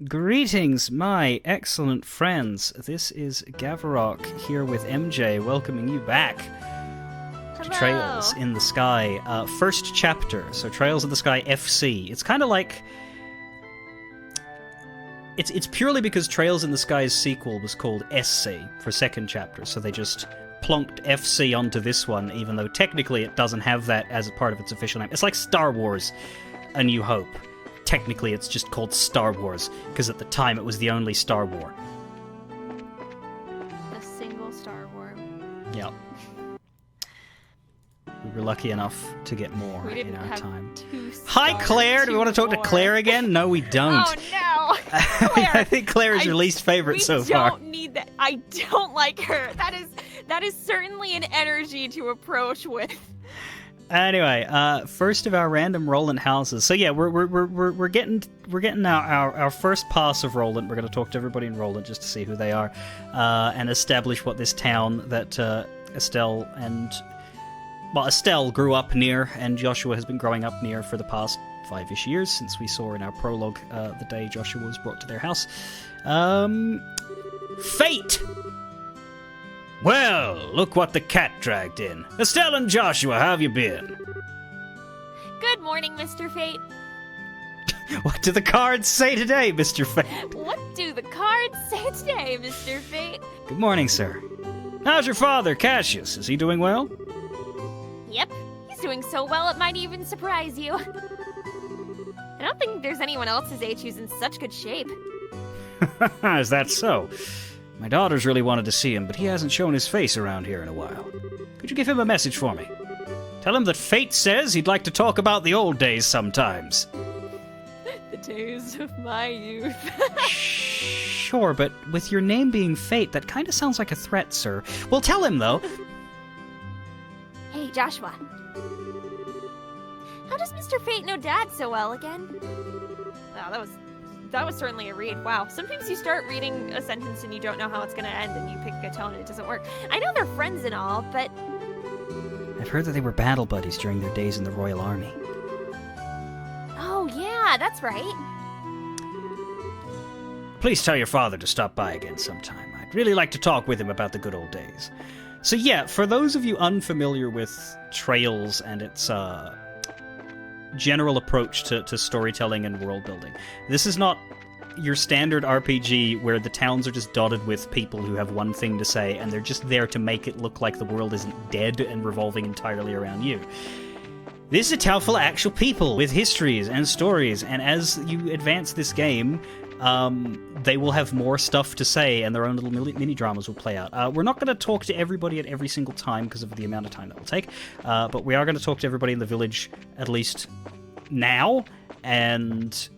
Greetings, my excellent friends. This is Gavarok here with MJ, welcoming you back to Trails in the Sky. First chapter, so Trails in the Sky FC. It's kind of like... It's purely because Trails in the Sky's sequel was called SC for second chapter, so they just plonked FC onto this one, even though technically it doesn't have that as a part of its official name. It's like Star Wars A New Hope. Technically, it's just called Star Wars, because at the time it was the only Star War. The single Star War. Yep. We were lucky enough to get more in our time. Hi, Claire! Do we want to talk to Claire again? No, we don't. Oh, no! Claire, I think Claire is your least favorite so far. We don't need that. I don't like her. That is certainly an energy to approach with. Anyway, first of our random Rolent houses. So yeah, we're getting our first pass of Rolent. We're going to talk to everybody in Rolent just to see who they are, and establish what this town that Estelle grew up near, and Joshua has been growing up near for the past 5-ish years, since we saw in our prologue the day Joshua was brought to their house. Fate! Well, look what the cat dragged in. Estelle and Joshua, how have you been? Good morning, Mr. Fate. What do the cards say today, Mr. Fate? What do the cards say today, Mr. Fate? Good morning, sir. How's your father, Cassius? Is he doing well? Yep, he's doing so well it might even surprise you. I don't think there's anyone else his age who's in such good shape. Is that so? My daughters really wanted to see him, but he hasn't shown his face around here in a while. Could you give him a message for me? Tell him that Fate says he'd like to talk about the old days sometimes. The days of my youth. Sure, but with your name being Fate, that kind of sounds like a threat, sir. Well, tell him, though. Hey, Joshua. How does Mr. Fate know Dad so well again? Oh, that was certainly a read. Wow. Sometimes you start reading a sentence and you don't know how it's going to end, and you pick a tone and it doesn't work. I know they're friends and all, but... I've heard that they were battle buddies during their days in the Royal Army. Oh, yeah, that's right. Please tell your father to stop by again sometime. I'd really like to talk with him about the good old days. So yeah, for those of you unfamiliar with Trails and its general approach to storytelling and world building, this is not your standard RPG where the towns are just dotted with people who have one thing to say and they're just there to make it look like the world isn't dead and revolving entirely around you. This is a town full of actual people with histories and stories, and as you advance this game, they will have more stuff to say and their own little mini-dramas will play out. We're not going to talk to everybody at every single time because of the amount of time that will take, but we are going to talk to everybody in the village at least now, and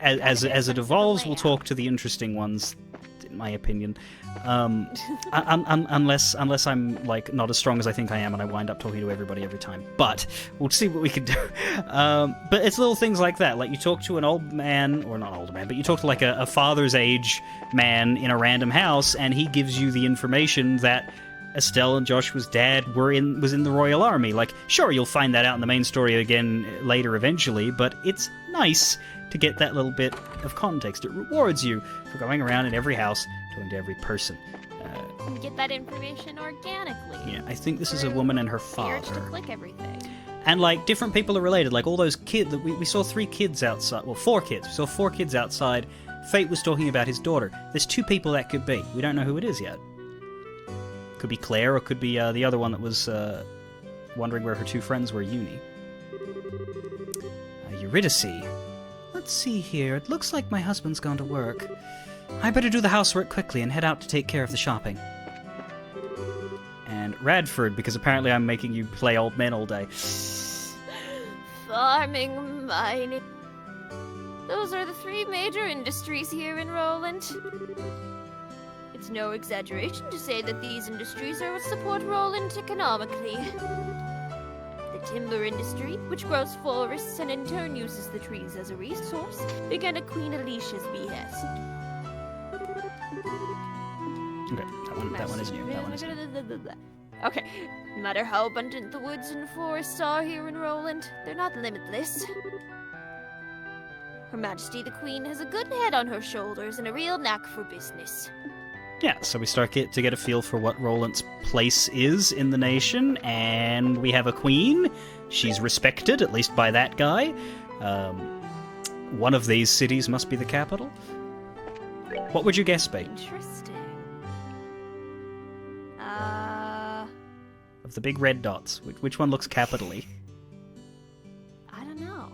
as it evolves, we'll talk to the interesting ones, in my opinion. Unless I'm like not as strong as I think I am, and I wind up talking to everybody every time. But we'll see what we can do. But it's little things like that. Like you talk to an old man, or not old man, but you talk to like a father's age man in a random house, and he gives you the information that Estelle and Joshua's dad was in the Royal Army. Like, sure, you'll find that out in the main story again later eventually, but it's nice to get that little bit of context. It rewards you for going around in every house, talking to every person. You get that information organically. Yeah, I think this is a woman and her father. Urge to click everything. And, like, different people are related. Like, all those kids... We saw 3 kids outside. Well, 4 kids. We saw 4 kids outside. Fate was talking about his daughter. There's 2 people that could be. We don't know who it is yet. Could be Claire, or could be the other one that was wondering where her 2 friends were at uni. Eurydice. Let's see here. It looks like my husband's gone to work. I better do the housework quickly and head out to take care of the shopping. And Radford, because apparently I'm making you play old men all day. Farming, mining. Those are the 3 major industries here in Rolent. It's no exaggeration to say that these industries are what support Rolent economically. The timber industry, which grows forests and in turn uses the trees as a resource, began at Queen Alicia's behest. Okay, that one is new. Okay, no matter how abundant the woods and forests are here in Rolent, they're not limitless. Her Majesty the Queen has a good head on her shoulders and a real knack for business. Yeah, so we start to get a feel for what Rolent's place is in the nation, and we have a queen. She's respected, at least by that guy. One of these cities must be the capital. What would your guess be? Interesting. Of the big red dots, which one looks capitally? I don't know.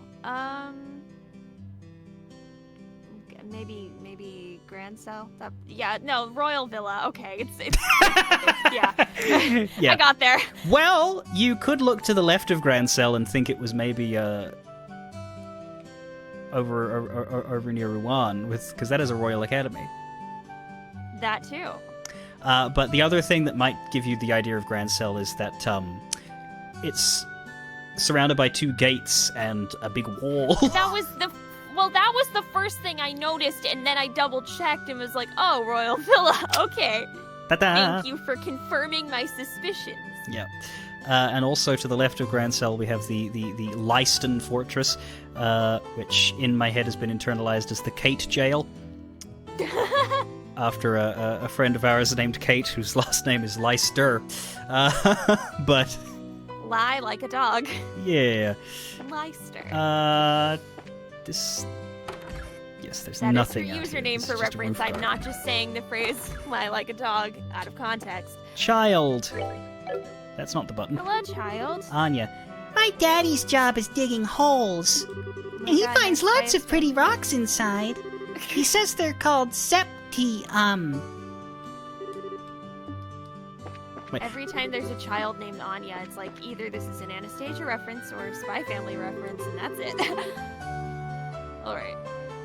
Maybe Grand Cell. Royal Villa. Okay, it's yeah. Yeah. I got there. Well, you could look to the left of Grand Cell and think it was maybe over near Rouen, because that is a Royal Academy. That too. But the other thing that might give you the idea of Grand Cell is that it's surrounded by 2 gates and a big wall. That was the first thing I noticed, and then I double-checked and was like, oh, Royal Villa, okay. Ta-da! Thank you for confirming my suspicions. Yeah. And also to the left of Grand Cell we have the Leiston Fortress, which in my head has been internalized as the Kate Jail. After a friend of ours named Kate, whose last name is Leister. But... Lie like a dog. Yeah. Leister. Yes, there's that nothing. That is your out username here. for reference. I'm not just saying the phrase "lie like a dog" out of context. Child. That's not the button. Hello, child. Anya. My daddy's job is digging holes. And he finds lots of pretty rocks inside. He says they're called Wait. Every time there's a child named Anya, it's like either this is an Anastasia reference or a Spy Family reference, and that's it. Alright.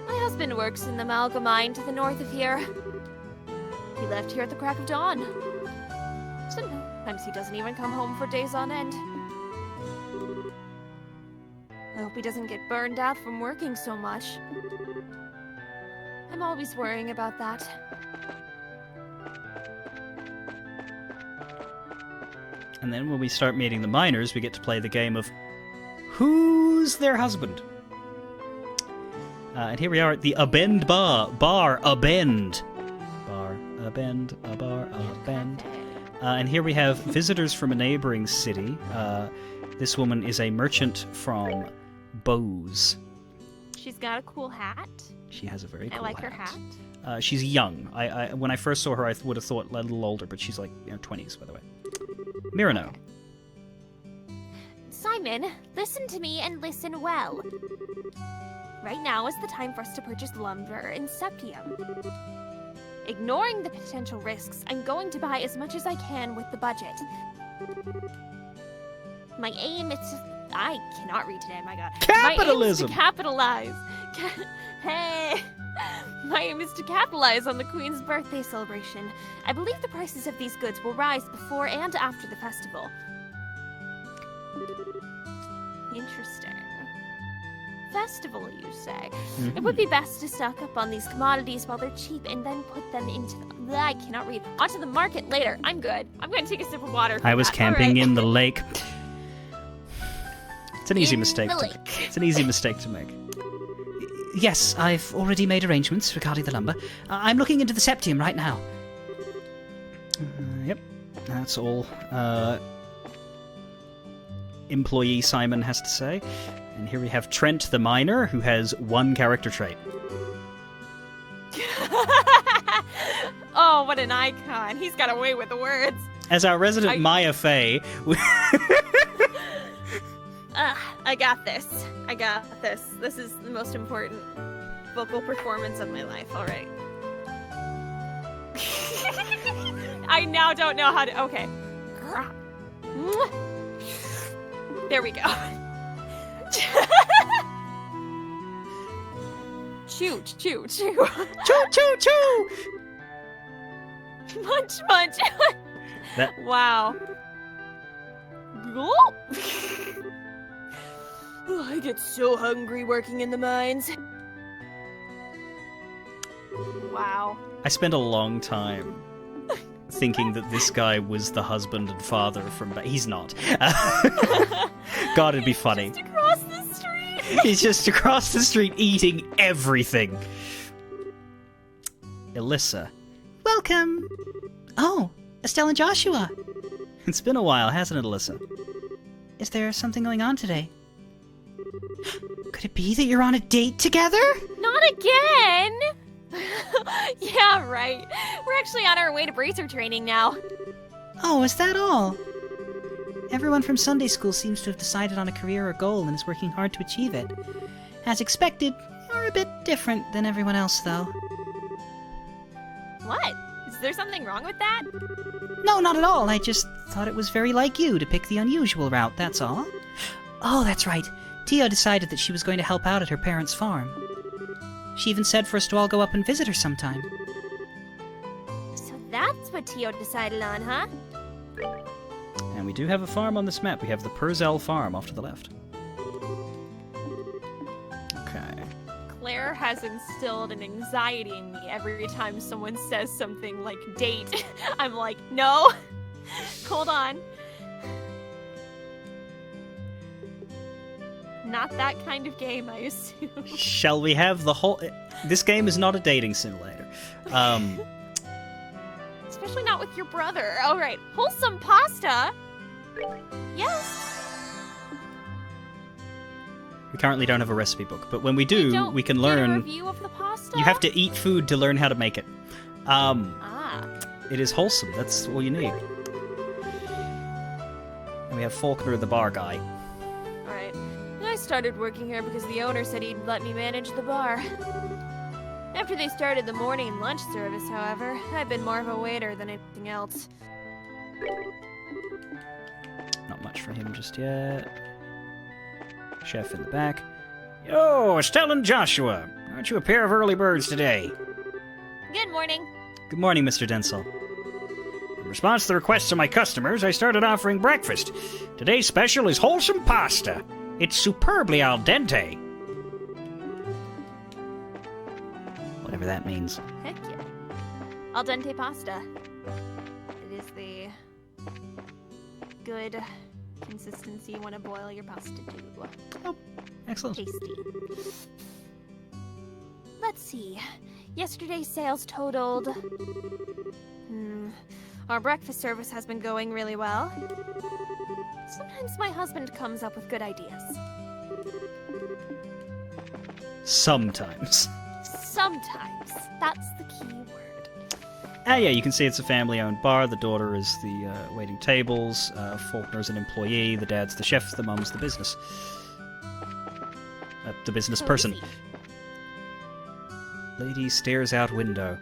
My husband works in the Malga mine to the north of here. He left here at the crack of dawn. Sometimes he doesn't even come home for days on end. I hope he doesn't get burned out from working so much. I'm always worrying about that. And then when we start meeting the miners, we get to play the game of who's their husband? And here we are at the Abend Bar. Bar Abend. Bar Abend. A bar Abend. And here we have visitors from a neighboring city. This woman is a merchant from Bose. She's got a cool hat. She has a very cool hat. I like her hat. She's young. I when I first saw her, I would have thought a little older, but she's like 20s, by the way. Mirano. Simon, listen to me and listen well. Right now is the time for us to purchase lumber in Septium. Ignoring the potential risks, I'm going to buy as much as I can with the budget. My aim is to... I cannot read today, my god. Capitalism! My aim is to capitalize. Hey! My aim is to capitalize on the Queen's birthday celebration. I believe the prices of these goods will rise before and after the festival. Interesting. Festival, you say? Mm-hmm. It would be best to stock up on these commodities while they're cheap and then put them I cannot read. Onto the market later. I'm good. I'm going to take a sip of water. I was camping in the lake. It's an easy In mistake the to lake. make. It's an easy mistake to make. Yes, I've already made arrangements regarding the lumber. I'm looking into the Septium right now. Yep, that's all employee Simon has to say. And here we have Trent the miner, who has 1 character trait. Oh, what an icon. He's got away with the words. As our resident Maya Fey... I got this. I got this. This is the most important vocal performance of my life. All right. I now don't know how to... Okay. There we go. Chew, chew, chew. Choo, choo, choo! Munch, munch. That... Wow. Gulp. Oh, I get so hungry working in the mines. Wow. I spent a long time thinking that this guy was the husband and father from... He's not. God, it'd be funny. Just across the street. He's just across the street eating everything. Alyssa. Welcome. Oh, Estelle and Joshua. It's been a while, hasn't it, Alyssa? Is there something going on today? Could it be that you're on a date together? Not again! Yeah, right. We're actually on our way to bracer training now. Oh, is that all? Everyone from Sunday school seems to have decided on a career or goal and is working hard to achieve it. As expected, you're a bit different than everyone else, though. What? Is there something wrong with that? No, not at all. I just thought it was very like you to pick the unusual route, that's all. Oh, that's right. Tia decided that she was going to help out at her parents' farm. She even said for us to all go up and visit her sometime. So that's what Tio decided on, huh? And we do have a farm on this map. We have the Purzel farm off to the left. Okay. Claire has instilled an anxiety in me every time someone says something like date. I'm like, no, hold on. Not that kind of game, I assume. Shall we have the whole... This game is not a dating simulator. Especially not with your brother. All right, wholesome pasta. Yes. We currently don't have a recipe book, but when we We do, don't we can get learn... a review of the pasta? You have to eat food to learn how to make it. Ah. It is wholesome. That's all you need. And we have Faulkner, the bar guy. All right. I started working here because the owner said he'd let me manage the bar. After they started the morning and lunch service, however, I've been more of a waiter than anything else. Not much for him just yet. Chef in the back. Yo, Estelle and Joshua. Aren't you a pair of early birds today? Good morning. Good morning, Mr. Densel. In response to the requests of my customers, I started offering breakfast. Today's special is wholesome pasta. It's superbly al dente. Whatever that means. Heck yeah. Al dente pasta. It is the good consistency you want to boil your pasta to. Oh, excellent. Tasty. Let's see. Yesterday's sales totaled... Our breakfast service has been going really well. Sometimes my husband comes up with good ideas. Sometimes. Sometimes. That's the key word. Ah, yeah, you can see it's a family-owned bar. The daughter is the waiting tables. Faulkner's an employee. The dad's the chef. The mum's the business. The business person. Cozy. Lady stares out window.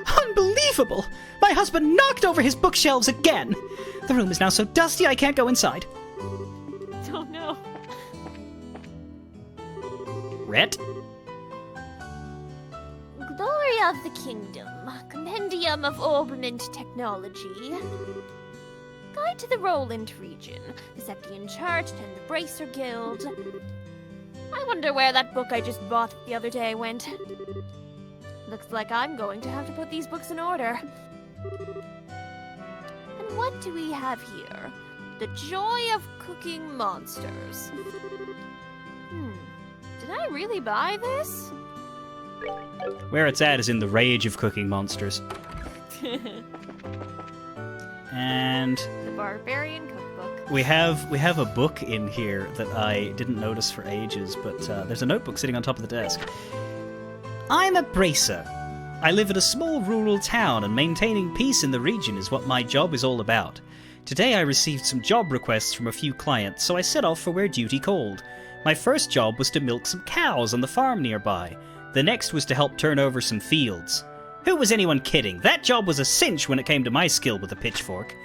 Unbelievable! My husband knocked over his bookshelves again! The room is now so dusty I can't go inside. Oh no. Rhett? Glory of the Kingdom. Compendium of Orbment Technology. Guide to the Rolent region. The Septian Chart and the Bracer Guild. I wonder where that book I just bought the other day went. Looks like I'm going to have to put these books in order. And what do we have here? The Joy of Cooking Monsters. Did I really buy this? Where it's at is in the rage of cooking monsters. And The Barbarian Cookbook. we have a book in here that I didn't notice for ages, but there's a notebook sitting on top of the desk. I'm a bracer. I live in a small rural town, and maintaining peace in the region is what my job is all about. Today I received some job requests from a few clients, so I set off for where duty called. My first job was to milk some cows on the farm nearby. The next was to help turn over some fields. Who was anyone kidding? That job was a cinch when it came to my skill with a pitchfork.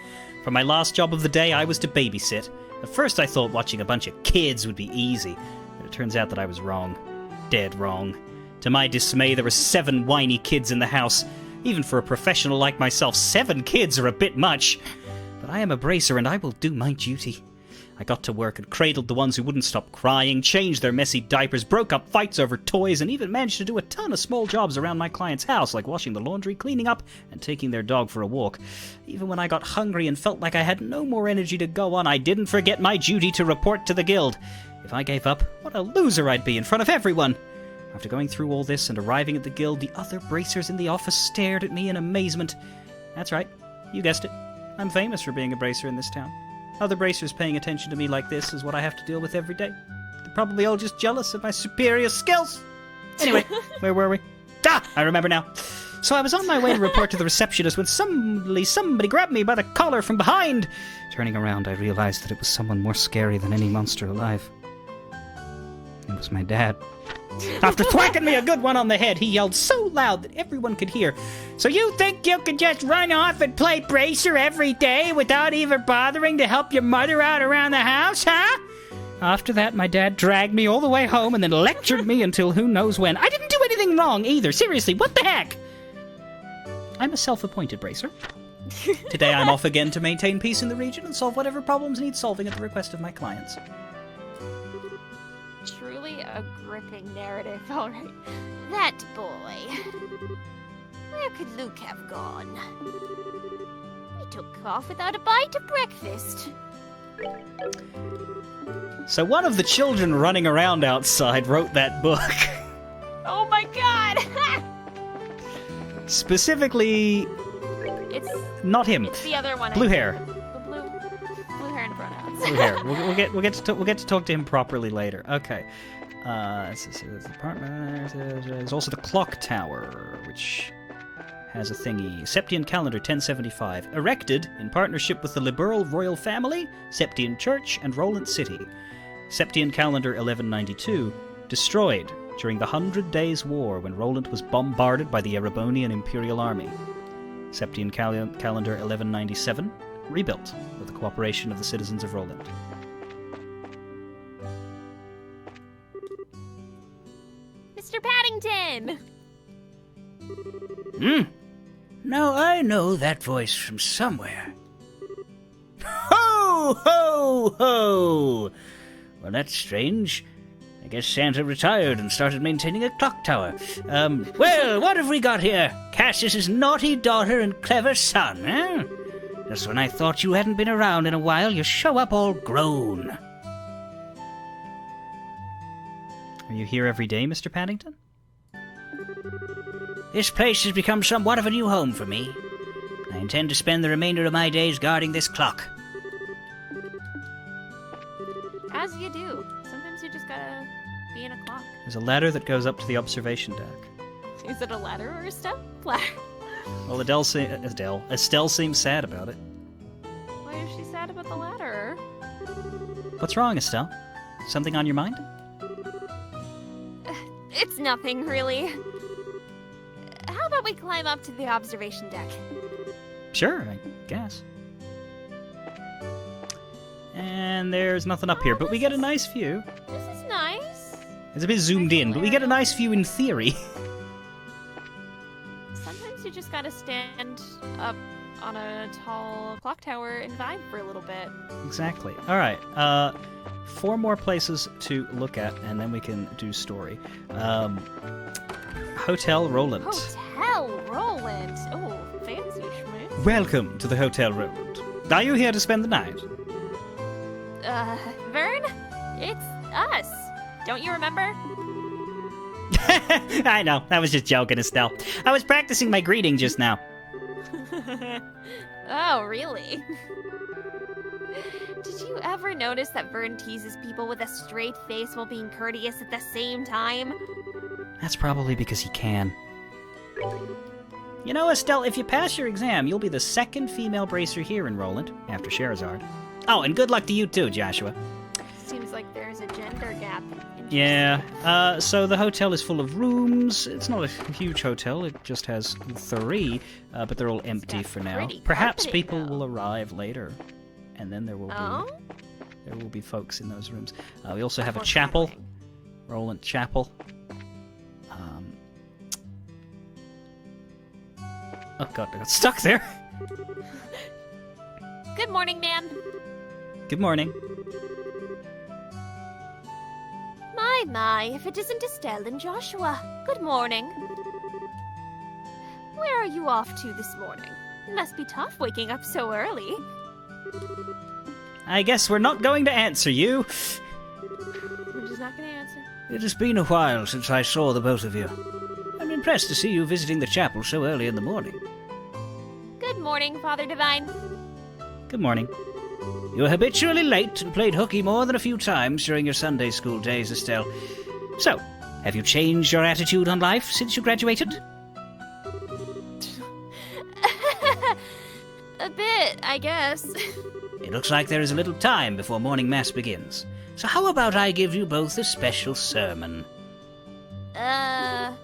For my last job of the day, I was to babysit. At first I thought watching a bunch of kids would be easy, but it turns out that I was wrong. Dead wrong. To my dismay, there were 7 whiny kids in the house. Even for a professional like myself, 7 kids are a bit much. But I am a bracer and I will do my duty. I got to work and cradled the ones who wouldn't stop crying, changed their messy diapers, broke up fights over toys, and even managed to do a ton of small jobs around my client's house, like washing the laundry, cleaning up, and taking their dog for a walk. Even when I got hungry and felt like I had no more energy to go on, I didn't forget my duty to report to the guild. If I gave up, what a loser I'd be in front of everyone. After going through all this and arriving at the guild, the other bracers in the office stared at me in amazement. That's right, you guessed it. I'm famous for being a bracer in this town. Other bracers paying attention to me like this is what I have to deal with every day. They're probably all just jealous of my superior skills. Anyway, where were we? I remember now. So I was on my way to report to the receptionist when somebody grabbed me by the collar from behind. Turning around, I realized that it was someone more scary than any monster alive. It was my dad. After thwacking me a good one on the head, he yelled so loud that everyone could hear. So you think you can just run off and play bracer every day without even bothering to help your mother out around the house, huh? After that, my dad dragged me all the way home and then lectured me until who knows when. I didn't do anything wrong either. Seriously, what the heck? I'm a self-appointed bracer. Today I'm off again to maintain peace in the region and solve whatever problems need solving at the request of my clients. Truly a gripping narrative, alright. That boy. Where could Luke have gone? He took off without a bite of breakfast. So one of the children running around outside wrote that book. Oh my god! Specifically, It's not him. It's the other one. Blue hair. The blue hair and pronouns. Blue hair. We'll get to talk to him properly later. Okay. There's the apartment. There's also the clock tower, which has a thingy. Septian calendar 1075, erected in partnership with the liberal royal family, Septian Church, and Rolent City. Septian calendar 1192, destroyed during the 100 Days' War when Rolent was bombarded by the Erebonian Imperial Army. Septian calendar 1197, rebuilt with the cooperation of the citizens of Rolent. Mr. Paddington! Now I know that voice from somewhere. Ho, ho, ho! Well, that's strange. I guess Santa retired and started maintaining a clock tower. Well, what have we got here? Cassius's naughty daughter and clever son, eh? Just when I thought you hadn't been around in a while, you show up all grown. Are you here every day, Mr. Paddington? This place has become somewhat of a new home for me. I intend to spend the remainder of my days guarding this clock. As you do. Sometimes you just gotta be in a clock. There's a ladder that goes up to the observation deck. Is it a ladder or a step? Well, Estelle seems sad about it. Why is she sad about the ladder? What's wrong, Estelle? Something on your mind? It's nothing, really. How about we climb up to the observation deck? Sure, I guess. And there's nothing up here, but we get a nice view. This is nice. It's a bit zoomed in, but we get a nice view in theory. Sometimes you just gotta stand up on a tall clock tower and vibe for a little bit. Exactly. All right. 4 more places to look at, and then we can do story. Hotel Rolent. Hotel Rolent. Oh, fancy schmancy. Welcome to the Hotel Rolent. Are you here to spend the night? Vern? It's us. Don't you remember? I know. I was just joking, Estelle. I was practicing my greeting just now. Oh, really? Did you ever notice that Vern teases people with a straight face while being courteous at the same time? That's probably because he can. You know, Estelle, if you pass your exam, you'll be the 2nd female bracer here in Rolent, after Sherazard. Oh, and good luck to you too, Joshua. Seems like there's a gender gap. Yeah, so the hotel is full of rooms. It's not a huge hotel, it just has 3, but they're all empty for now. Perhaps people will arrive later, and then there will be folks in those rooms. We also have a chapel, Rolent Chapel. Oh god, I got stuck there. Good morning, ma'am. Good morning. my, if it isn't Estelle and Joshua. Good morning. Where are you off to this morning? It must be tough waking up so early. I guess we're not going to answer you. We're just not going to answer. It has been a while since I saw the both of you. I'm impressed to see you visiting the chapel so early in the morning. Good morning, Father Divine. Good morning. You were habitually late and played hooky more than a few times during your Sunday school days, Estelle. So, have you changed your attitude on life since you graduated? A bit, I guess. It looks like there is a little time before morning mass begins. So how about I give you both a special sermon? No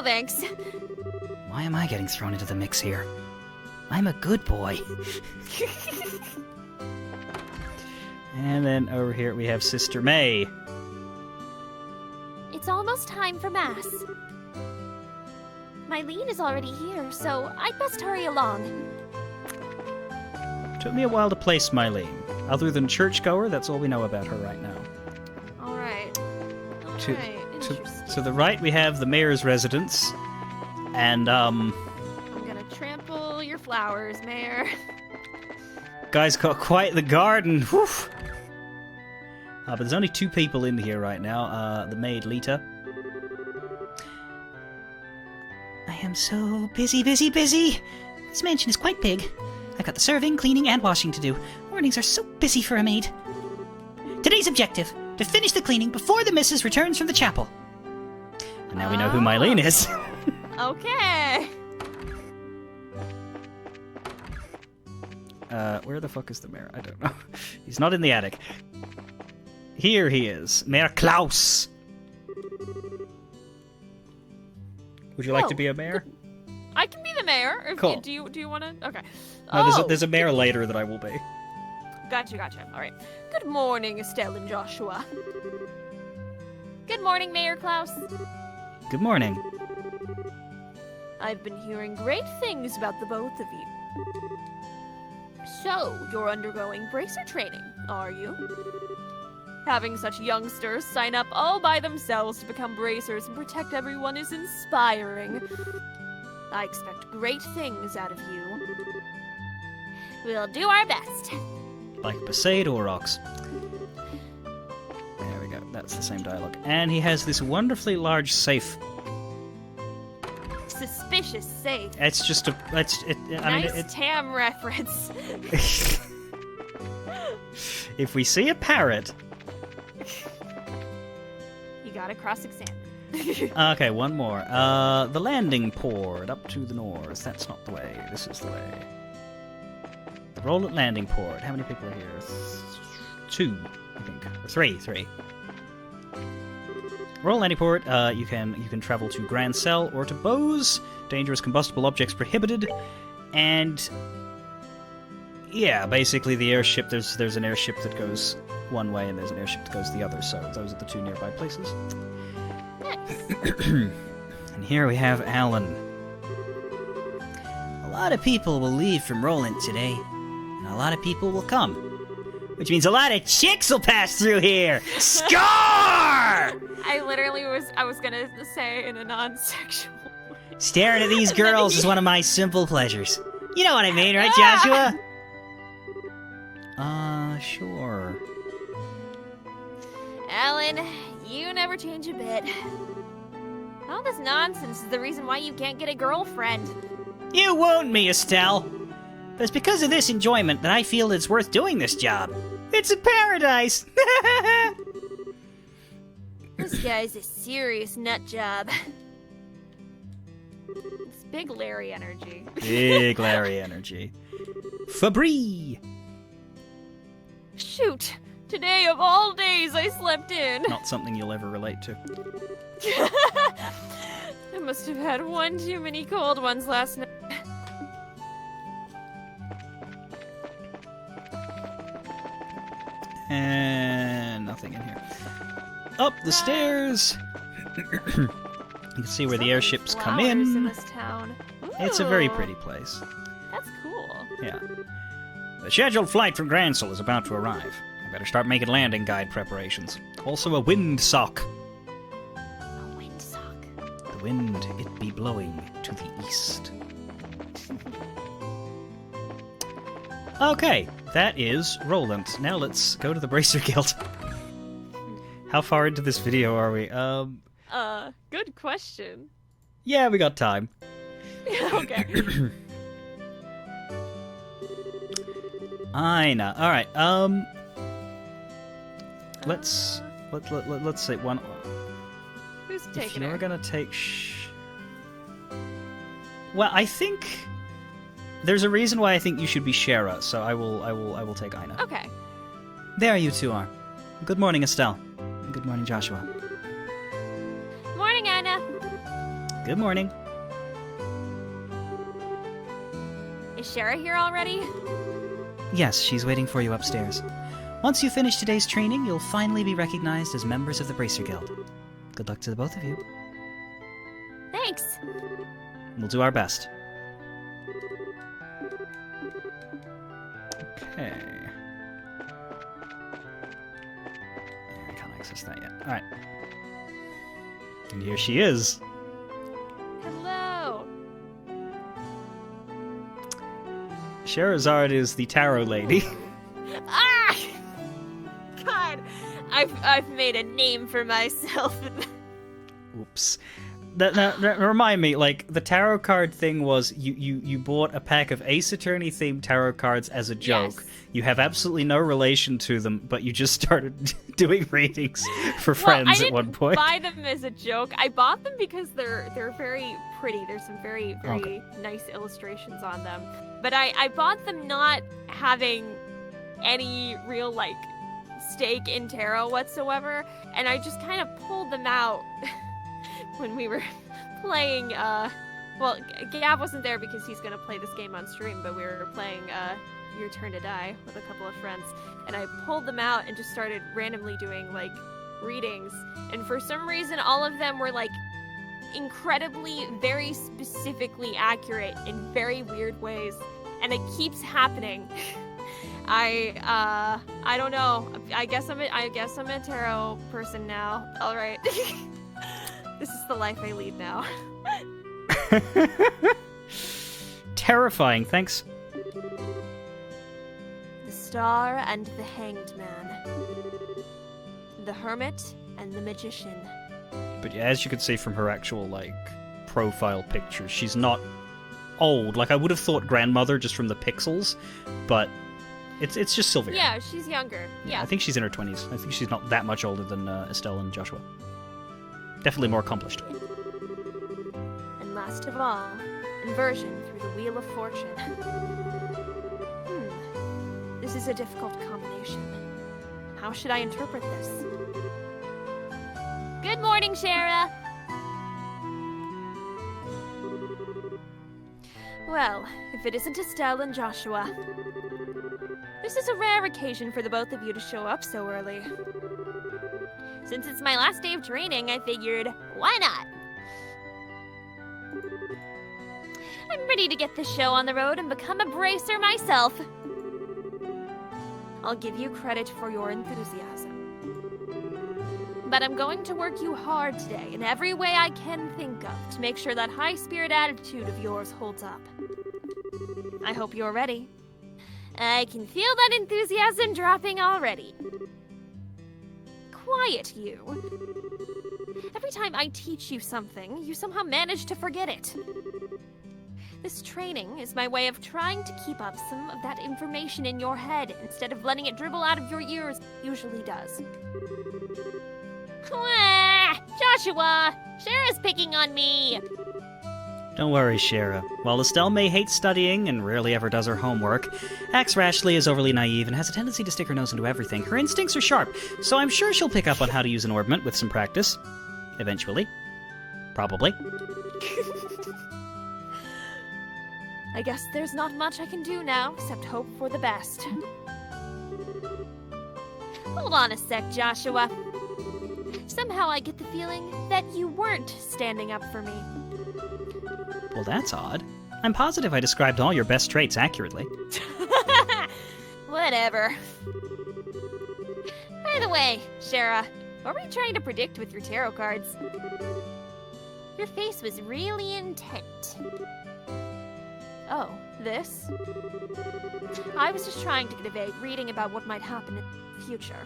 thanks. Why am I getting thrown into the mix here? I'm a good boy. And then over here we have Sister May. It's almost time for Mass. Mylene is already here, so I'd best hurry along. Took me a while to place Mylene. Other than churchgoer, that's all we know about her right now. Alright. To the right we have the mayor's residence. And, I'm gonna trample your flowers, Mayor. Guy's got quite the garden. Whew. But there's only 2 people in here right now. The maid, Lita. I am so busy. This mansion is quite big. I've got the serving, cleaning, and washing to do. Mornings are so busy for a maid. Today's objective, to finish the cleaning before the missus returns from the chapel. And now we know who Mylene is. Okay. Where the fuck is the mayor? I don't know. He's not in the attic. Here he is. Mayor Klaus. Would you like to be a mayor? I can be the mayor. If Cool. Do you want to? Okay. No, there's a mayor later that I will be. Gotcha. All right. Good morning, Estelle and Joshua. Good morning, Mayor Klaus. Good morning. I've been hearing great things about the both of you. So, you're undergoing bracer training, are you? Having such youngsters sign up all by themselves to become bracers and protect everyone is inspiring. I expect great things out of you. We'll do our best. Like Besaid or Rocks. There we go. That's the same dialogue. And he has this wonderfully large safe. Suspicious safe. It's just a. Nice Tam reference. If we see a parrot. You gotta cross-examine. Okay, one more. The landing port up to the north. That's not the way. This is the way. The Rolent landing port. How many people are here? 2, I think. Or 3. Rolent landing port. You can travel to Grand Cell or to Bose. Dangerous combustible objects prohibited. And yeah, basically the airship. There's an airship that goes one way and there's an airship that goes the other. So those are the 2 nearby places. And here we have Alan. A lot of people will leave from Rolent today, and a lot of people will come. Which means a lot of chicks will pass through here. Score! I literally was gonna say in a non-sexual way. Staring at these girls is one of my simple pleasures. You know what I mean, right, Joshua? Sure. Alan, you never change a bit. All this nonsense is the reason why you can't get a girlfriend. You wound me, Estelle. But it's because of this enjoyment that I feel it's worth doing this job. It's a paradise. This guy's a serious nut job. It's big Larry energy. Big Larry energy. Fabri! Shoot! Today of all days I slept in. Not something you'll ever relate to. I must have had one too many cold ones last night. And nothing in here. Up the stairs! You can see where the airships come Flowers in. this town. It's a very Ooh, pretty place. That's cool. Yeah. The scheduled flight from Gransel is about to arrive. Better start making landing guide preparations. Also a wind sock. A wind sock. The wind, it be blowing to the east. Okay, that is Rolent. Now let's go to the Bracer Guild. How far into this video are we? Good question. Yeah, we got time. Okay. I know. All right. Let's say one. Who's If taking you're her? gonna take. Well, I think there's a reason why I think you should be Shara. So I will take Ina. Okay. There you two are. Good morning, Estelle. Good morning, Joshua. Morning, Anna. Good morning. Is Shara here already? Yes, she's waiting for you upstairs. Once you finish today's training, you'll finally be recognized as members of the Bracer Guild. Good luck to the both of you. Thanks. We'll do our best. Okay. I can't access that yet. Alright. And here she is. Hello. Sherazard is the tarot lady. Ah! God, I've made a name for myself. Oops. That remind me, like, the tarot card thing was you bought a pack of Ace Attorney themed tarot cards as a joke. Yes. You have absolutely no relation to them, but you just started doing readings for friends at one point. I didn't buy them as a joke. I bought them because they're very pretty. There's some very nice illustrations on them. But I bought them not having any real like stake in tarot whatsoever, and I just kind of pulled them out when we were playing. Well, Gav wasn't there because he's gonna play this game on stream, but we were playing Your Turn to Die with a couple of friends, and I pulled them out and just started randomly doing like readings, and for some reason all of them were like incredibly, very specifically accurate in very weird ways, and it keeps happening. I don't know. I guess I'm a tarot person now. All right. This is the life I lead now. Terrifying, thanks. The Star and the Hanged Man. The Hermit and the Magician. But yeah, as you can see from her actual, like, profile picture, she's not old. Like, I would have thought grandmother just from the pixels, but it's just Sylvia. Yeah, she's younger. Yeah. I think she's in her 20s. I think she's not that much older than Estelle and Joshua. Definitely more accomplished. And last of all, inversion through the Wheel of Fortune. This is a difficult combination. How should I interpret this? Good morning, Shara! Well, if it isn't Estelle and Joshua. This is a rare occasion for the both of you to show up so early. Since it's my last day of training, I figured, why not? I'm ready to get this show on the road and become a bracer myself. I'll give you credit for your enthusiasm. But I'm going to work you hard today in every way I can think of to make sure that high-spirit attitude of yours holds up. I hope you're ready. I can feel that enthusiasm dropping already. Quiet, you. Every time I teach you something, you somehow manage to forget it. This training is my way of trying to keep up some of that information in your head instead of letting it dribble out of your ears usually does. Joshua! Shara's picking on me! Don't worry, Shara. While Estelle may hate studying and rarely ever does her homework, acts rashly, is overly naive, and has a tendency to stick her nose into everything, her instincts are sharp, so I'm sure she'll pick up on how to use an Orbment with some practice. Eventually. Probably. I guess there's not much I can do now, except hope for the best. Hold on a sec, Joshua. Somehow I get the feeling that you weren't standing up for me. Well, that's odd. I'm positive I described all your best traits accurately. Whatever. the way, Shara, what were you trying to predict with your tarot cards? Your face was really intent. Oh, this? I was just trying to get a vague reading about what might happen in the future.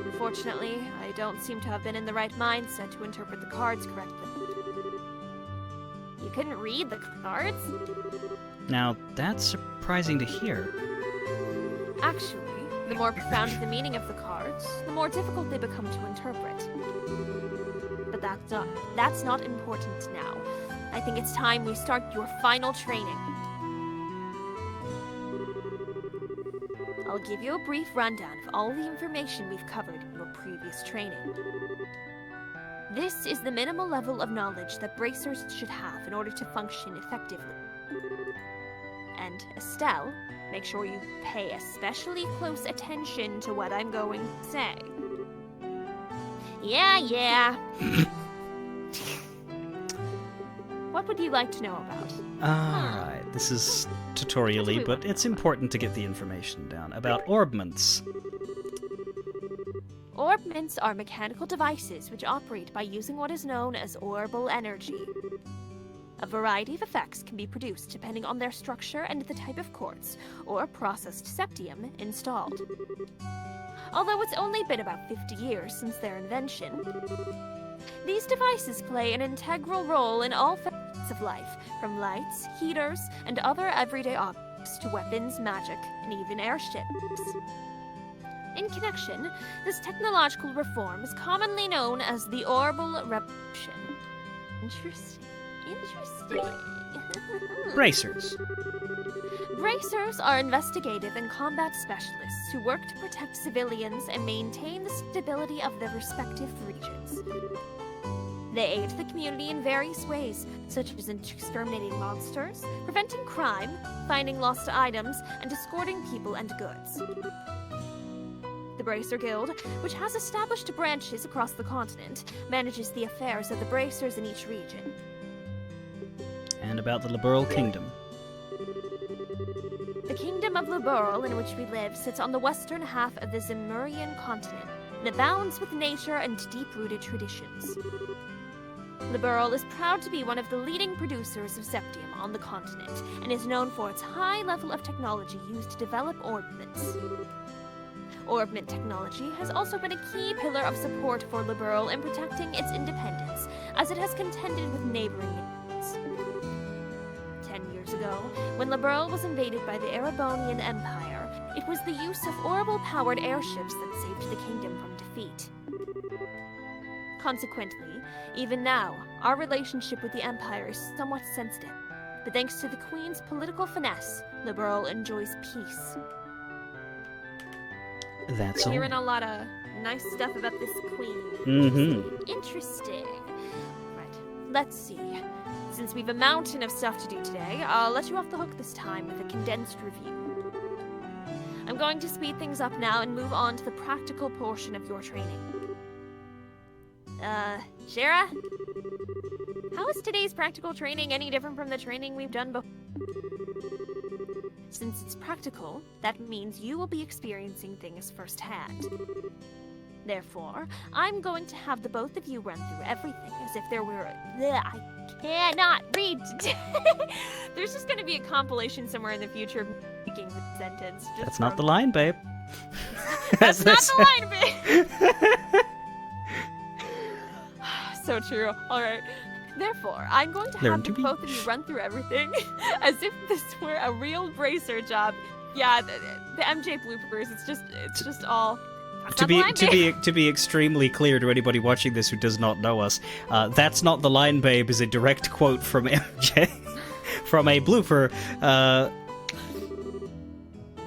Unfortunately, I don't seem to have been in the right mindset to interpret the cards correctly. You couldn't read the cards? Now, that's surprising to hear. Actually, the more profound the meaning of the cards, the more difficult they become to interpret. But that's not important now. I think it's time we start your final training. I'll give you a brief rundown of all the information we've covered in your previous training. This is the minimal level of knowledge that bracers should have in order to function effectively. And Estelle, make sure you pay especially close attention to what I'm going to say. Yeah. What would you like to know about? Alright, this is tutorial-y, but it's important to get the information down. About orbments. Orbments are mechanical devices which operate by using what is known as orbal energy. A variety of effects can be produced depending on their structure and the type of quartz, or processed septium, installed. Although it's only been about 50 years since their invention, these devices play an integral role in all facets of life, from lights, heaters, and other everyday objects to weapons, magic, and even airships. In connection, this technological reform is commonly known as the Orbal Revolution. Interesting. Bracers. Bracers are investigative and combat specialists who work to protect civilians and maintain the stability of their respective regions. They aid the community in various ways, such as exterminating monsters, preventing crime, finding lost items, and escorting people and goods. The Bracer Guild, which has established branches across the continent, manages the affairs of the bracers in each region. And about the Liberal Kingdom. The Kingdom of Liberal, in which we live, sits on the western half of the Zemurian continent, and abounds with nature and deep-rooted traditions. Liberal is proud to be one of the leading producers of septium on the continent, and is known for its high level of technology used to develop orbments. Orbment technology has also been a key pillar of support for Liberal in protecting its independence, as it has contended with neighboring nations. 10 years ago, when Liberal was invaded by the Erebonian Empire, it was the use of Orbal-powered airships that saved the kingdom from defeat. Consequently, even now, our relationship with the Empire is somewhat sensitive, but thanks to the Queen's political finesse, Liberal enjoys peace. That's all. Hearing a lot of nice stuff about this queen. Mm-hmm. Interesting. Right, let's see. Since we've a mountain of stuff to do today, I'll let you off the hook this time with a condensed review. I'm going to speed things up now and move on to the practical portion of your training. Shara? How is today's practical training any different from the training we've done before? Since it's practical, that means you will be experiencing things firsthand. Therefore, I'm going to have the both of you run through everything as if there were... I cannot read today. There's just going to be a compilation somewhere in the future of making the sentence. That's not the line, babe. That's not the line, babe! So true. Alright. Therefore, I'm going to have both of you run through everything as if this were a real bracer job. Yeah, the MJ bloopers, it's just all... To be extremely clear to anybody watching this who does not know us, "That's not the line, babe" is a direct quote from MJ from a blooper.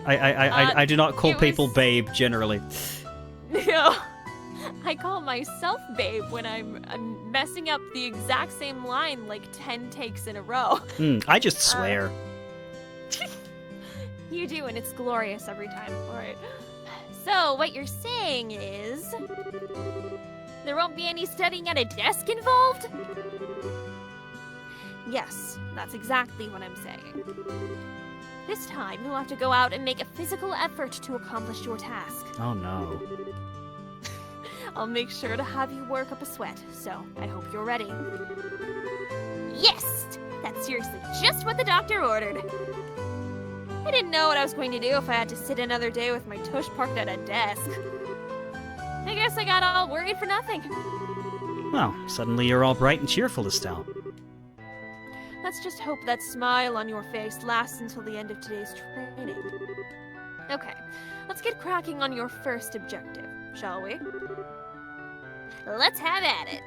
I do not call people babe generally. No, I call myself babe when I'm messing up the exact same line like 10 takes in a row. I just swear. You do, and it's glorious every time. All right. So, what you're saying is... there won't be any studying at a desk involved? Yes, that's exactly what I'm saying. This time, you'll have to go out and make a physical effort to accomplish your task. Oh no. I'll make sure to have you work up a sweat, so I hope you're ready. Yes! That's seriously just what the doctor ordered. I didn't know what I was going to do if I had to sit another day with my tush parked at a desk. I guess I got all worried for nothing. Well, suddenly you're all bright and cheerful, Estelle. Let's just hope that smile on your face lasts until the end of today's training. Okay, let's get cracking on your first objective, shall we? Let's have at it.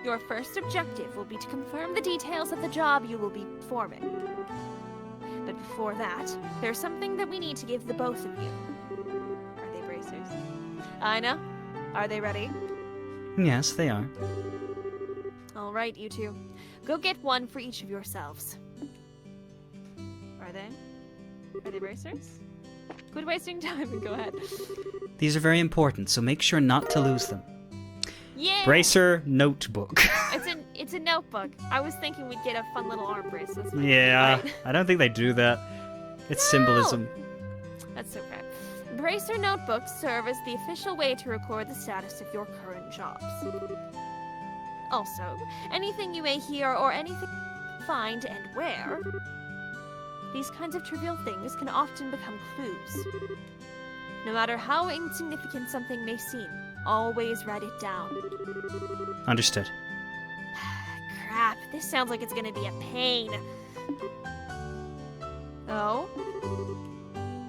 Your first objective will be to confirm the details of the job you will be performing. But before that, there's something that we need to give the both of you. Are they bracers? I know. Are they ready? Yes, they are. All right, you two. Go get one for each of yourselves. Are they? Are they bracers? Quit wasting time and go ahead. These are very important, so make sure not to lose them. Yeah! Bracer notebook. It's a notebook. I was thinking we'd get a fun little arm bracelet. Yeah, Right. I don't think they do that. It's symbolism. That's okay. Bracer notebooks serve as the official way to record the status of your current jobs. Also, anything you may hear or anything you find and where, these kinds of trivial things can often become clues. No matter how insignificant something may seem, always write it down. Understood. Crap, this sounds like it's gonna be a pain. Oh?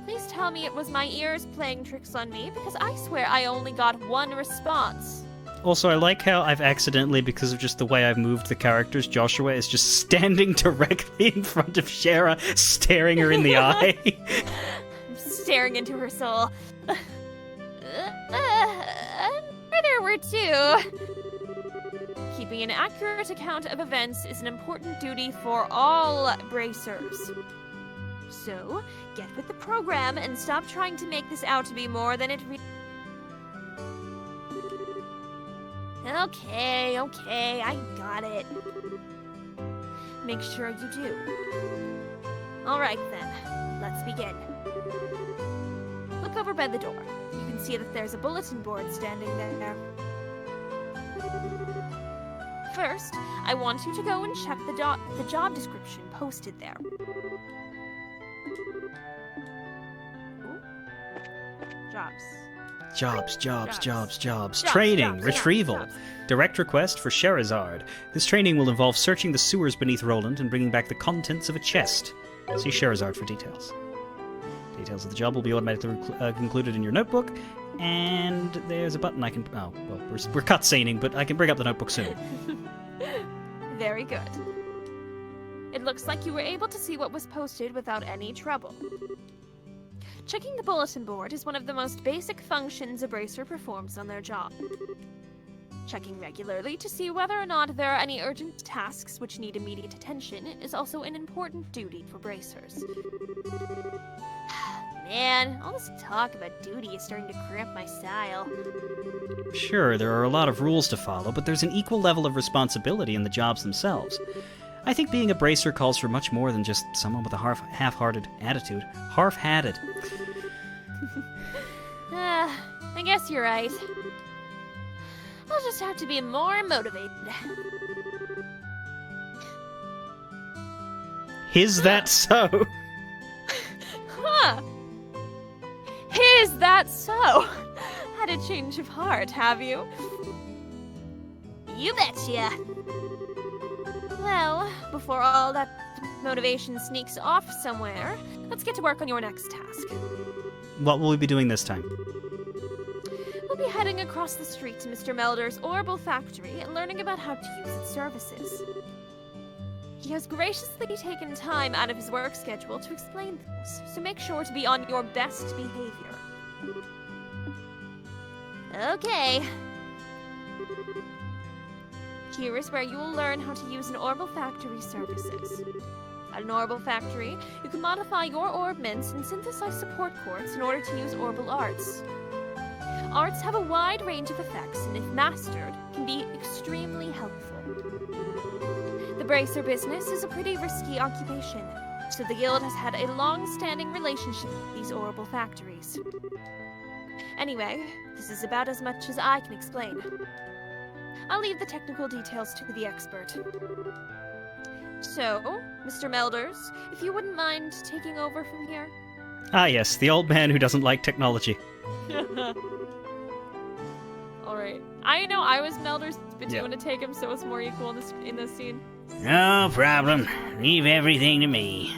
Please tell me it was my ears playing tricks on me, because I swear I only got one response. Also, I like how I've accidentally, because of just the way I've moved the characters, Joshua is just standing directly in front of Shara, staring her in the eye. I'm staring into her soul. There were two. Keeping an accurate account of events is an important duty for all bracers. So, get with the program and stop trying to make this out to be more than it really. Okay, I got it. Make sure you do. Alright then, let's begin. Look over by the door. You can see that there's a bulletin board standing there. First, I want you to go and check the job description posted there. Ooh. Jobs. Training, jobs, retrieval. jobs. Direct request for Sherazard. This training will involve searching the sewers beneath Rolent and bringing back the contents of a chest. See Sherazard for details. Details of the job will be automatically included in your notebook, and there's a button I can... Oh, well, we're cutscening, but I can bring up the notebook soon. Very good. It looks like you were able to see what was posted without any trouble. Checking the bulletin board is one of the most basic functions a bracer performs on their job. Checking regularly to see whether or not there are any urgent tasks which need immediate attention is also an important duty for bracers. Man, all this talk about duty is starting to cramp my style. Sure, there are a lot of rules to follow, but there's an equal level of responsibility in the jobs themselves. I think being a bracer calls for much more than just someone with a half-hearted attitude. Half-hatted. I guess you're right. I'll just have to be more motivated. Is that so? Huh. Is that so? Had a change of heart, have you? You betcha. Well, before all that motivation sneaks off somewhere, let's get to work on your next task. What will we be doing this time? We'll be heading across the street to Mr. Melders' Orbital Factory and learning about how to use its services. He has graciously taken time out of his work schedule to explain things, so make sure to be on your best behavior. Okay. Here is where you will learn how to use an Orbital Factory services. At an Orbital Factory, you can modify your orbments and synthesize support quartz in order to use Orbital arts. Arts have a wide range of effects and, if mastered, can be extremely helpful. The bracer business is a pretty risky occupation, so the guild has had a long-standing relationship with these orbital factories. Anyway, this is about as much as I can explain. I'll leave the technical details to the expert. So, Mr. Melders, if you wouldn't mind taking over from here. Ah, yes, the old man who doesn't like technology. Alright. I know I was Melders, but do you want to take him so it's more equal in this scene? No problem. Leave everything to me.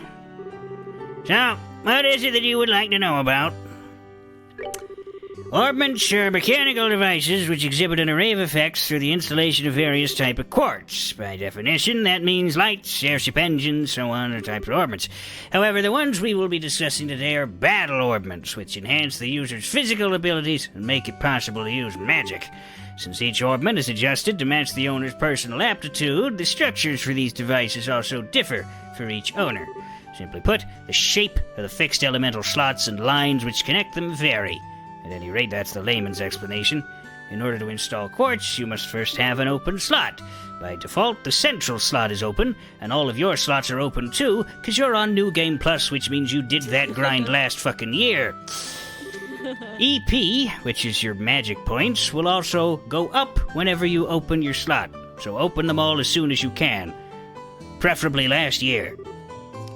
So, what is it that you would like to know about? Orbments are mechanical devices which exhibit an array of effects through the installation of various type of quartz. By definition, that means lights, airship engines, so on, are types of orbments. However, the ones we will be discussing today are battle orbments, which enhance the user's physical abilities and make it possible to use magic. Since each orbment is adjusted to match the owner's personal aptitude, the structures for these devices also differ for each owner. Simply put, the shape of the fixed elemental slots and lines which connect them vary. At any rate, that's the layman's explanation. In order to install quartz, you must first have an open slot. By default, the central slot is open, and all of your slots are open too, because you're on New Game Plus, which means you did that grind last fucking year. EP, which is your magic points, will also go up whenever you open your slot. So open them all as soon as you can. Preferably last year.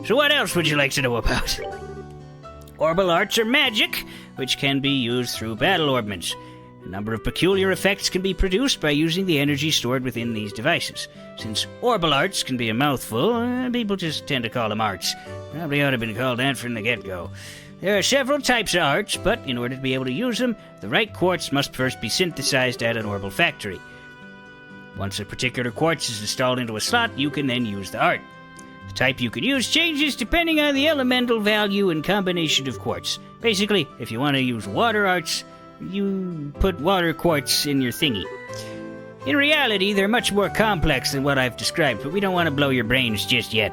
So what else would you like to know about? Orbital arts are magic, which can be used through battle orbments. A number of peculiar effects can be produced by using the energy stored within these devices. Since orbital arts can be a mouthful, people just tend to call them arts. Probably ought to have been called that from the get-go. There are several types of arts, but in order to be able to use them, the right quartz must first be synthesized at an orbital factory. Once a particular quartz is installed into a slot, you can then use the art. The type you can use changes depending on the elemental value and combination of quartz. Basically, if you want to use water arts, you put water quartz in your thingy. In reality, they're much more complex than what I've described, but we don't want to blow your brains just yet.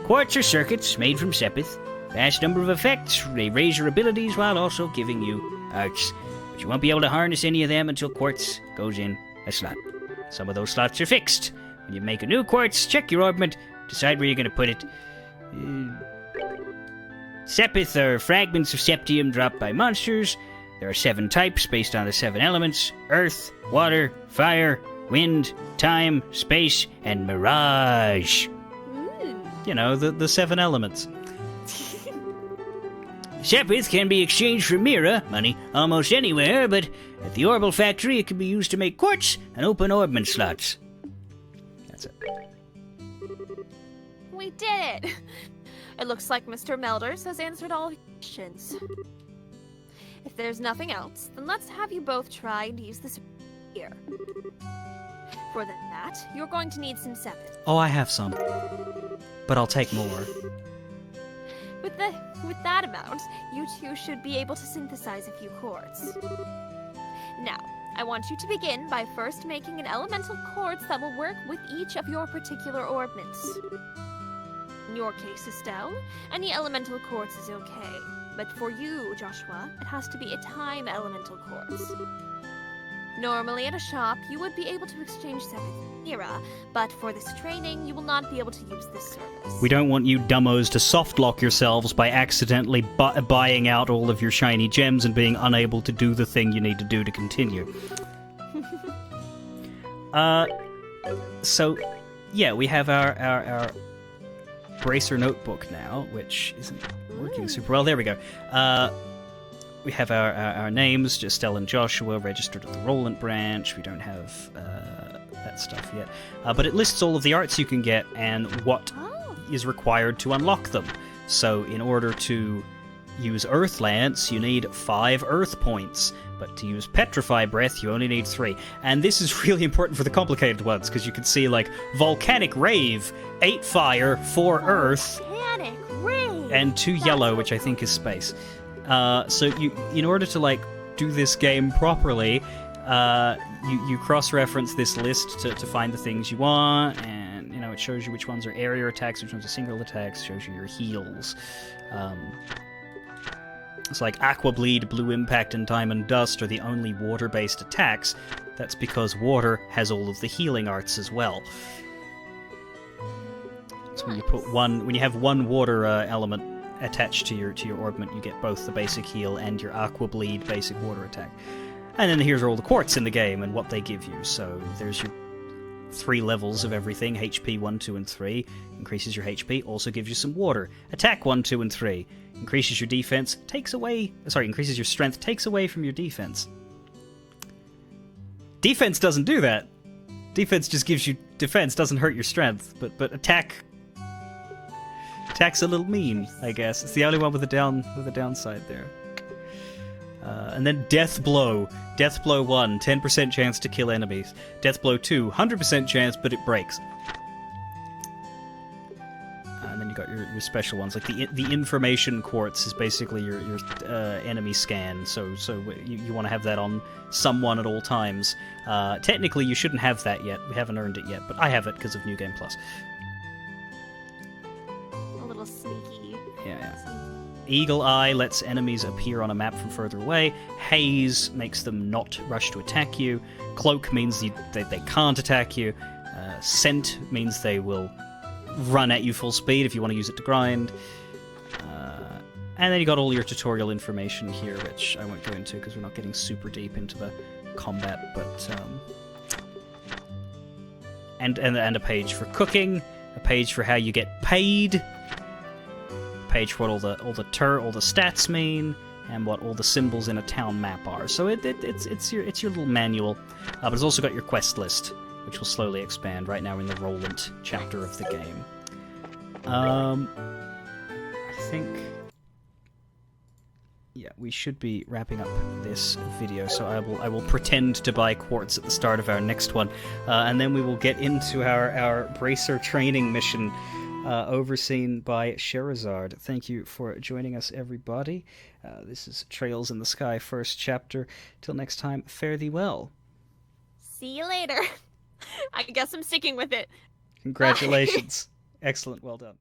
Quartz are circuits made from sepith. Vast number of effects, they raise your abilities while also giving you arts. But you won't be able to harness any of them until quartz goes in a slot. Some of those slots are fixed. When you make a new quartz, check your orbment, decide where you're going to put it. Sepith are fragments of septium dropped by monsters. There are 7 types based on the 7 elements: earth, water, fire, wind, time, space, and mirage. You know, the 7 elements. Sepith can be exchanged for mira, money, almost anywhere, but at the orbital factory it can be used to make quartz and open orbment slots. That's it. We did it! It looks like Mr. Melders has answered all your questions. If there's nothing else, then let's have you both try and use this here. For that, you're going to need some sepith. Oh, I have some. But I'll take more. With that amount, you two should be able to synthesize a few quartz. Now, I want you to begin by first making an elemental quartz that will work with each of your particular orbments. In your case, Estelle, any elemental quartz is okay. But for you, Joshua, it has to be a time elemental quartz. Normally at a shop, you would be able to exchange sepith mira, but for this training, you will not be able to use this service. We don't want you dumbos to softlock yourselves by accidentally buying out all of your shiny gems and being unable to do the thing you need to do to continue. So, yeah, we have our Bracer notebook now, which isn't working super well. There we go. We have our names, Estelle and Joshua, registered at the Rolent branch. We don't have that stuff yet. But it lists all of the arts you can get and what is required to unlock them. So in order to use Earth Lance, you need 5 Earth points. But to use Petrify Breath, you only need 3. And this is really important for the complicated ones, because you can see, like, Volcanic Rave, 8 fire, 4 earth, Volcanic Rave! And 2 yellow, which I think is space. So you, in order to, like, do this game properly, you cross-reference this list to find the things you want, and, you know, it shows you which ones are area attacks, which ones are single attacks, shows you your heals. It's like Aqua Bleed, Blue Impact, and Diamond Dust are the only water-based attacks. That's because water has all of the healing arts as well. So when you have one water element attached to your Orbment, you get both the basic heal and your Aqua Bleed basic water attack. And then here's all the quartz in the game and what they give you. So there's your 3 levels of everything: HP 1, 2, and 3 increases your HP, also gives you some water. Attack 1, 2, and 3 increases your defense, increases your strength, takes away from your defense. Defense doesn't do that. Defense just gives you defense, doesn't hurt your strength. But attack's a little mean, I guess. It's the only one with a downside there. And then Death Blow. Death Blow 1, 10% chance to kill enemies. Death Blow 2, 100% chance, but it breaks. And then you got your special ones, like the Information Quartz is basically your enemy scan. So you want to have that on someone at all times. Technically, you shouldn't have that yet. We haven't earned it yet, but I have it because of New Game Plus. A little sneaky. Yeah. Eagle Eye lets enemies appear on a map from further away. Haze makes them not rush to attack you. Cloak means they can't attack you. Scent means they will run at you full speed if you want to use it to grind. And then you got all your tutorial information here, which I won't go into because we're not getting super deep into the combat. But and a page for cooking, a page for how you get paid. Page for what all the stats mean, and what all the symbols in a town map are. So it's your little manual, but it's also got your quest list, which will slowly expand. Right now we're in the Rolent chapter of the game. I think, yeah, we should be wrapping up this video. So I will pretend to buy quartz at the start of our next one, and then we will get into our bracer training mission. Overseen by Sherazard. Thank you for joining us, everybody. This is Trails in the Sky, first chapter. Till next time, fare thee well. See you later. I guess I'm sticking with it. Congratulations. Excellent, well done.